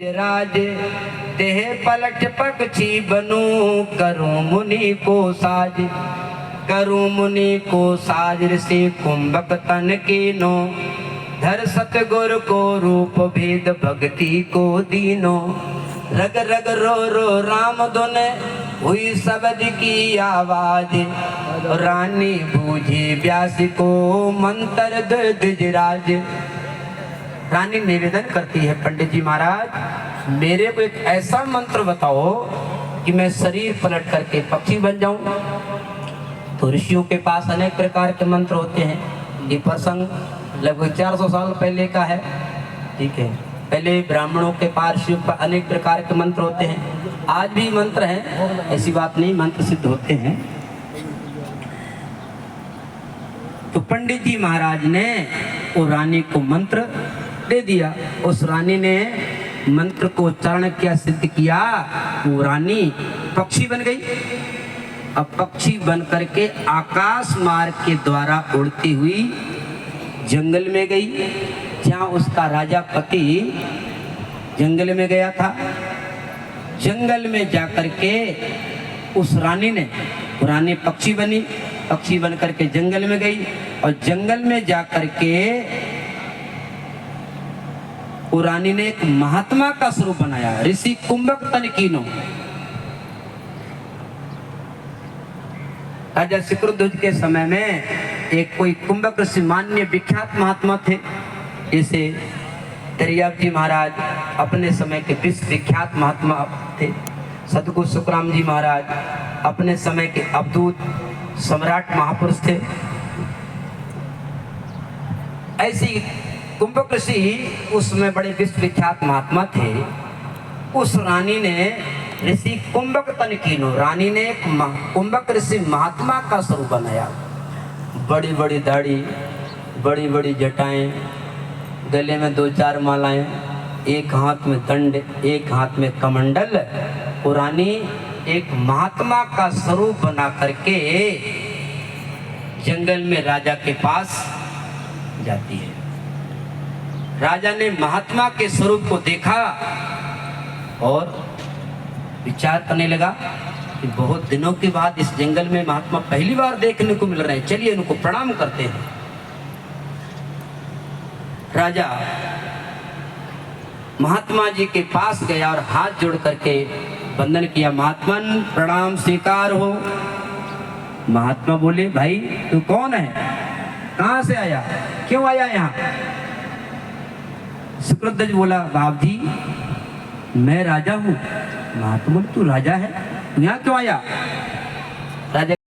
राज देह पलट पक्षी बनू, करूं मुनि को साज, करूं मुनि को साज। ऋषि कुंभक तन कीनो, धर सतगुर को रूप भेद भक्ति को दीनो। रग रग रो रो राम धुन, हुई शब्द की आवाज। रानी बूझी व्यास को मंत्र द्विजराज। रानी निवेदन करती है, पंडित जी महाराज मेरे को एक ऐसा मंत्र बताओ कि मैं शरीर पलट करके पक्षी बन जाऊं। तो ऋषियों के पास अनेक प्रकार के मंत्र होते हैं। ये प्रसंग लगभग 400 साल पहले का है, ठीक है। पहले ब्राह्मणों के पास ऋषियों पर अनेक प्रकार के मंत्र होते हैं, आज भी मंत्र हैं, ऐसी बात नहीं, मंत्र सिद्ध होते हैं। तो पंडित जी महाराज ने वो रानी को मंत्र दे दिया। उस रानी ने मंत्र को उच्चारण किया, सिद्ध किया, वो रानी पक्षी बन गई। अब पक्षी बन करके आकाश मार्ग के द्वारा उड़ती हुई जंगल में गई, जहाँ उसका राजा पति जंगल में गया था। जंगल में जाकर के उस रानी ने, रानी पक्षी बनी, पक्षी बन करके जंगल में गई और जंगल में जाकर के रानी ने एक महात्मा का स्वरूप बनाया, ऋषि कुंभक तन कीनो। राजा शुक्रध्वज के समय में एक कोई कुंभक ऋषि मान्य विख्यात महात्मा थे। जैसे दरियाव जी महाराज अपने समय के विश्व विख्यात महात्मा थे। सतगुरु सुखराम जी महाराज अपने समय के अवधूत सम्राट महापुरुष थे। ऐसी कुंभक ऋषि उसमें बड़े विश्व विख्यात महात्मा थे। उस रानी ने ऋषि कुंभक तन कीनो, रानी ने एक कुंभक ऋषि महात्मा का स्वरूप बनाया। बड़ी बड़ी दाढ़ी, बड़ी बड़ी जटाएं, गले में 2-4 मालाएं, एक हाथ में दंड, एक हाथ में कमंडल। वो रानी एक महात्मा का स्वरूप बना करके जंगल में राजा के पास जाती है। राजा ने महात्मा के स्वरूप को देखा और विचार करने लगा कि बहुत दिनों के बाद इस जंगल में महात्मा पहली बार देखने को मिल रहे हैं, चलिए इनको प्रणाम करते हैं। राजा महात्मा जी के पास गया और हाथ जोड़ करके वंदन किया, महात्मन प्रणाम स्वीकार हो। महात्मा बोले, भाई तू कौन है, कहां से आया, क्यों आया यहाँ? शुक्रध्वज बोला, बाप जी मैं राजा हूँ। महात्मा बोले, तू राजा है, तू यहाँ क्यों आया?